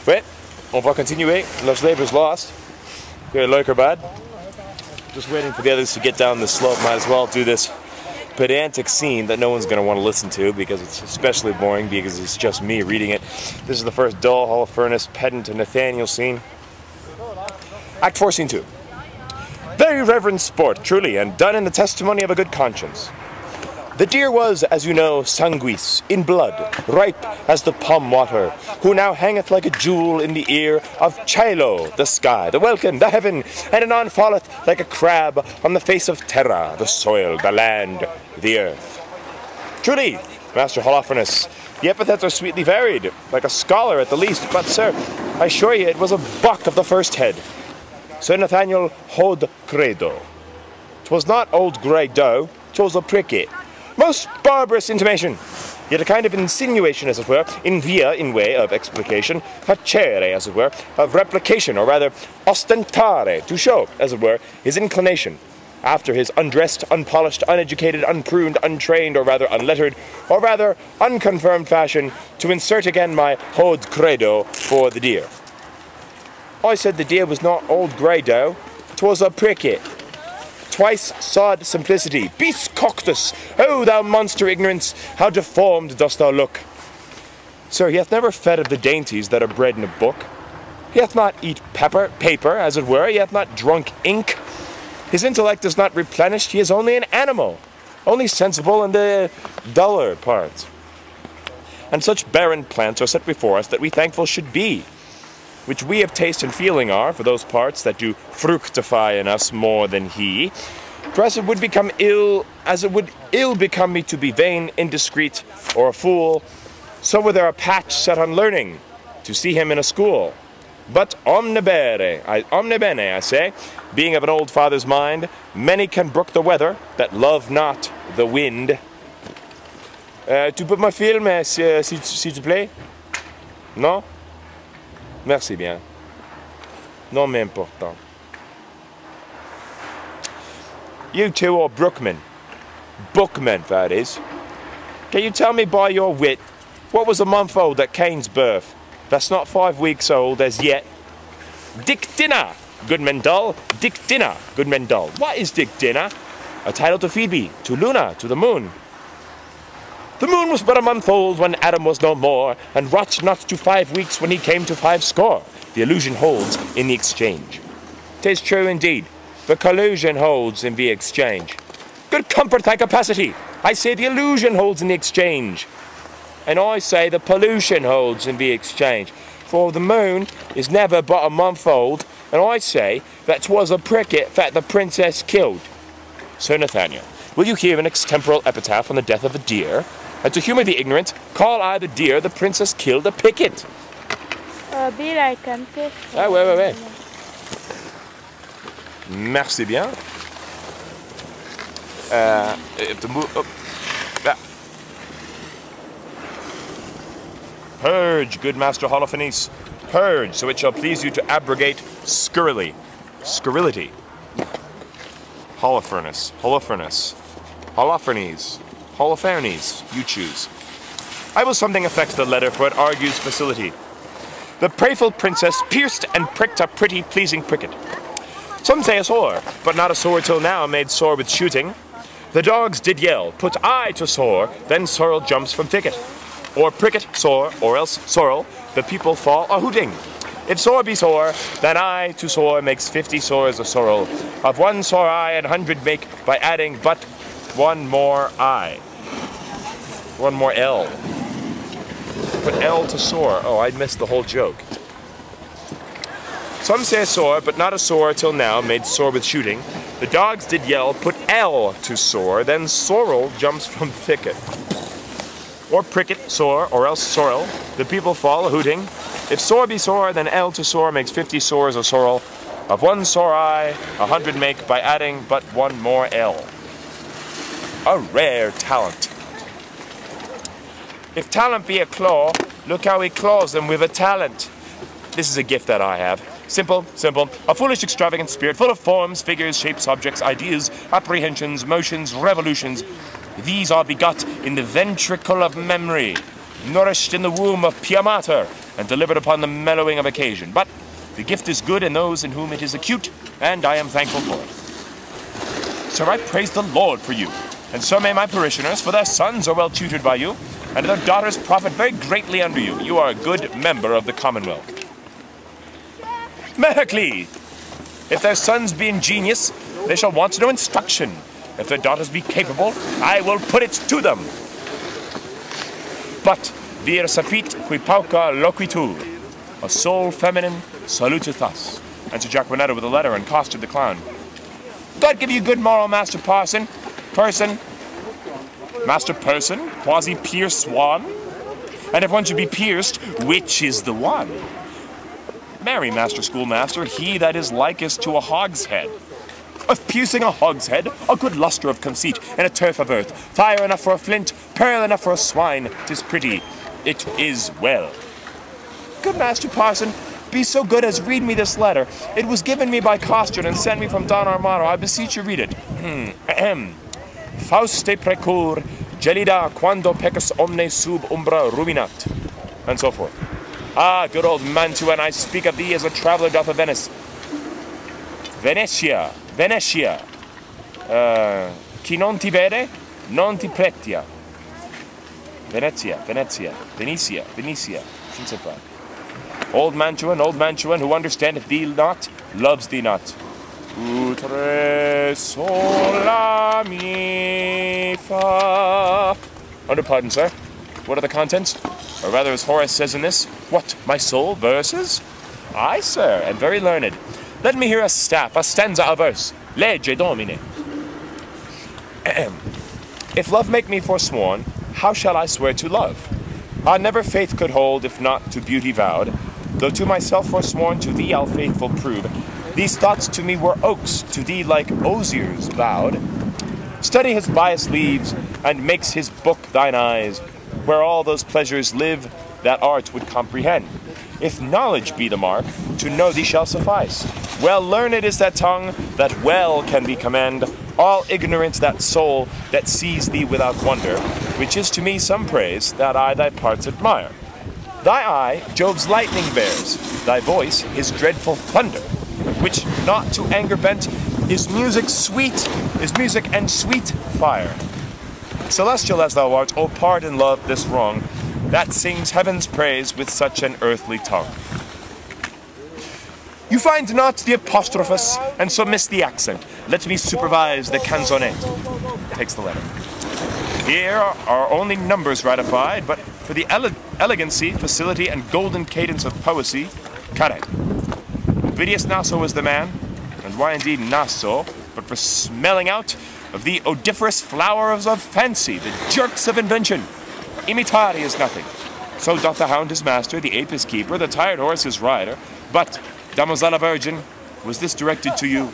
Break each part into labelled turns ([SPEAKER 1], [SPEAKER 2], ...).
[SPEAKER 1] Ouais, on va continuer. Los labor's lost. Good like or bad. Just waiting for the others to get down the slope. Might as well do this pedantic scene that no one's going to want to listen to because it's especially boring because it's just me reading it. This is the first dull Holofernes pedant and Nathaniel scene. Act 4, Scene 2. Very reverend sport, truly, and done in the testimony of a good conscience. The deer was, as you know, sanguis, in blood, ripe as the palm water, who now hangeth like a jewel in the ear of Chilo, the sky, the welkin, the heaven, and anon falleth like a crab on the face of terra, the soil, the land, the earth. Truly, Master Holofernes, the epithets are sweetly varied, like a scholar at the least, but, sir, I assure you it was a buck of the first head. Sir Nathaniel hod credo. 'Twas not old grey doe, 'twas a pricket. Most barbarous intimation, yet a kind of insinuation, as it were, in way of explication, facere, as it were, of replication, or rather ostentare, to show, as it were, his inclination, after his undressed, unpolished, uneducated, unpruned, untrained, or rather unlettered, or rather unconfirmed fashion, to insert again my hod credo for the deer. I said the deer was not old grey doe, 'twas a pricket. Twice sod simplicity, beast coctus, O thou monster ignorance, how deformed dost thou look! Sir, he hath never fed of the dainties that are bred in a book. He hath not eat paper, as it were, he hath not drunk ink. His intellect is not replenished, he is only an animal, only sensible in the duller parts. And such barren plants are set before us that we thankful should be, which we of taste and feeling are, for those parts that do fructify in us more than he. For as it would ill become me to be vain, indiscreet, or a fool, so were there a patch set on learning, to see him in a school. But omne bene, I say, being of an old father's mind, many can brook the weather, that love not the wind. Tu peux me filmer, s'il te plaît? Non? Merci bien. Non mais important. You two are Brookmen. Bookmen, that is. Can you tell me by your wit, what was a month old at Cain's birth? That's not 5 weeks old as yet. Dick Dinner, Goodman Dull. Dick Dinner, Goodman Dull. What is Dick Dinner? A title to Phoebe, to Luna, to the moon. The moon was but a month old when Adam was no more, and wrought not to 5 weeks when he came to 50. The illusion holds in the exchange. 'Tis true indeed, the collusion holds in the exchange. Good comfort thy capacity. I say the illusion holds in the exchange. And I say the pollution holds in the exchange. For the moon is never but a month old, and I say that 'twas a pricket that the princess killed. Sir Nathaniel, will you hear an extemporal epitaph on the death of a deer? And to humor the ignorant, call I the deer the princess killed a picket.
[SPEAKER 2] Be like empty.
[SPEAKER 1] Ah ouais. Merci bien. Purge, good Master Holofernes. Purge, so it shall please you to abrogate scurrility. Holofernes. Holofernes, you choose. I will something affect the letter, for it argues facility. The prayful princess pierced and pricked a pretty, pleasing pricket. Some say a sore, but not a sore till now, made sore with shooting. The dogs did yell, put I to sore, then sorrel jumps from thicket. Or pricket, sore, or else sorrel, the people fall a hooting. If sore be sore, then I to sore makes 50 sores a sorrel. Of one sore I and 100 make by adding but one more I. One more L. Put L to sore. Oh, I missed the whole joke. Some say sore, but not a sore till now, made sore with shooting. The dogs did yell, put L to sore, then sorrel jumps from thicket. Or pricket, sore, or else sorrel. The people fall a hooting. If sore be sore, then L to sore makes 50 sores a sorrel. Of one sore I, 100 make by adding but one more L. A rare talent. If talent be a claw, look how he claws them with a talent. This is a gift that I have. Simple, a foolish extravagant spirit, full of forms, figures, shapes, objects, ideas, apprehensions, motions, revolutions. These are begot in the ventricle of memory. nourished in the womb of Pia Mater, and delivered upon the mellowing of occasion. But the gift is good in those in whom it is acute, and I am thankful for it. Sir, I praise the Lord for you, and so may my parishioners, for their sons are well tutored by you, and their daughters profit very greatly under you. You are a good member of the Commonwealth. Barclay! If their sons be ingenious, they shall want no instruction. If their daughters be capable, I will put it to them. But vir sapit qui pauca loquitur, a soul feminine saluteth us. Answered Jacquinetta with a letter and costed the clown. God give you good moral, Master Parson. Master Person, quasi-pierce swan? And if one should be pierced, which is the one? Marry, Master Schoolmaster, he that is likest to a hogshead. Of piercing a hogshead, a good lustre of conceit, and a turf of earth, fire enough for a flint, pearl enough for a swine, 'tis pretty, it is well. Good Master Parson, be so good as read me this letter. It was given me by Costard and sent me from Don Armado. I beseech you read it. Fauste precur, gelida quando pecus omne sub umbra ruminat. And so forth. Ah, good old Mantua, and I speak of thee as a traveller doth of Venice. Venetia. Chi non ti vede, non ti pretia. Venezia. Old Mantuan, who understandeth thee not, loves thee not. Utre sola mi fa. Under pardon, sir. What are the contents? Or rather, as Horace says in this, what, my soul, verses? Aye, sir, and very learned. Let me hear a stanza, a verse. Legge, Domine. If love make me forsworn, how shall I swear to love? Ah, never faith could hold, if not to beauty vowed. Though to myself forsworn, to thee I'll faithful prove. These thoughts to me were oaks, to thee like osiers bowed. Study his bias leaves, and makes his book thine eyes, where all those pleasures live that art would comprehend. If knowledge be the mark, to know thee shall suffice. Well learned is that tongue, that well can thee commend. All ignorant that soul, that sees thee without wonder, which is to me some praise, that I thy parts admire. Thy eye Jove's lightning bears, thy voice his dreadful thunder, which not to anger bent, is music and sweet fire. Celestial as thou art, O pardon love this wrong, that sings heaven's praise with such an earthly tongue. You find not the apostrophus, and so miss the accent. Let me supervise the canzonet. Takes the letter. Here are only numbers ratified, but for the elegancy, facility, and golden cadence of poesy, carre. Vidius Naso is the man, and why indeed Naso, but for smelling out of the odoriferous flowers of fancy, the jerks of invention. Imitare is nothing. So doth the hound his master, the ape his keeper, the tired horse his rider. But, Damosella Virgin, was this directed to you?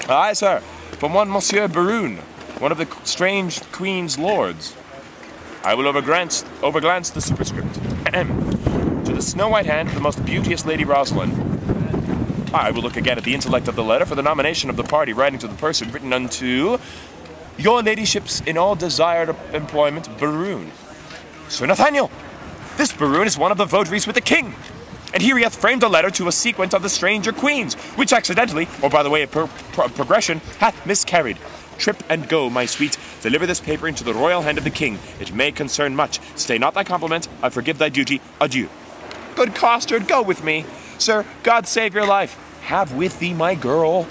[SPEAKER 1] Aye, sir, from one Monsieur Baroon, one of the strange Queen's lords. I will overglance the superscript. To the snow-white hand of the most beauteous Lady Rosalind. I will look again at the intellect of the letter for the nomination of the party writing to the person written unto your ladyship's in all desired employment, Baroon. Sir Nathaniel, this Baroon is one of the votaries with the king, and here he hath framed a letter to a sequent of the stranger queens, which accidentally, or by the way of progression, hath miscarried. Trip and go, my sweet. Deliver this paper into the royal hand of the king. It may concern much. Stay not thy compliment. I forgive thy duty. Adieu. Good Costard, go with me. Sir, God save your life. Have with thee my girl.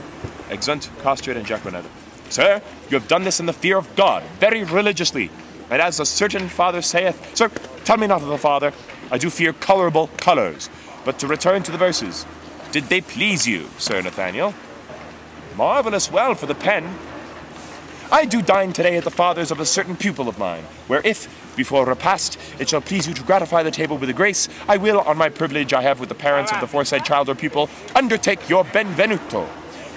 [SPEAKER 1] Exeunt Costard and Jacquinetta. Sir, you have done this in the fear of God, very religiously. And as a certain father saith, sir, tell me not of the father, I do fear colorable colors. But to return to the verses, did they please you, Sir Nathaniel? Marvellous well for the pen. I do dine today at the father's of a certain pupil of mine, where if, before repast, it shall please you to gratify the table with a grace, I will, on my privilege I have with the parents of the foresaid child or pupil, undertake your benvenuto.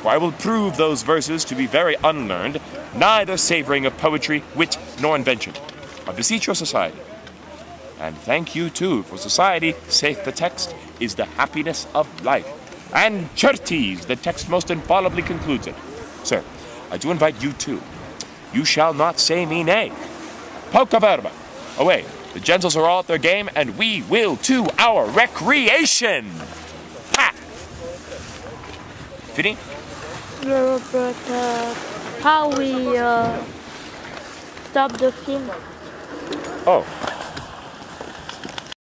[SPEAKER 1] For I will prove those verses to be very unlearned, neither savouring of poetry, wit, nor invention. I beseech your society. And thank you too, for society, saith the text, is the happiness of life. And certes, the text most infallibly concludes it. Sir, I do invite you too. You shall not say me nay. Pauca verba. Away. The gentles are all at their game, and we will to our recreation. Ha! Fini?
[SPEAKER 2] No, but how we stop the film?
[SPEAKER 1] Oh.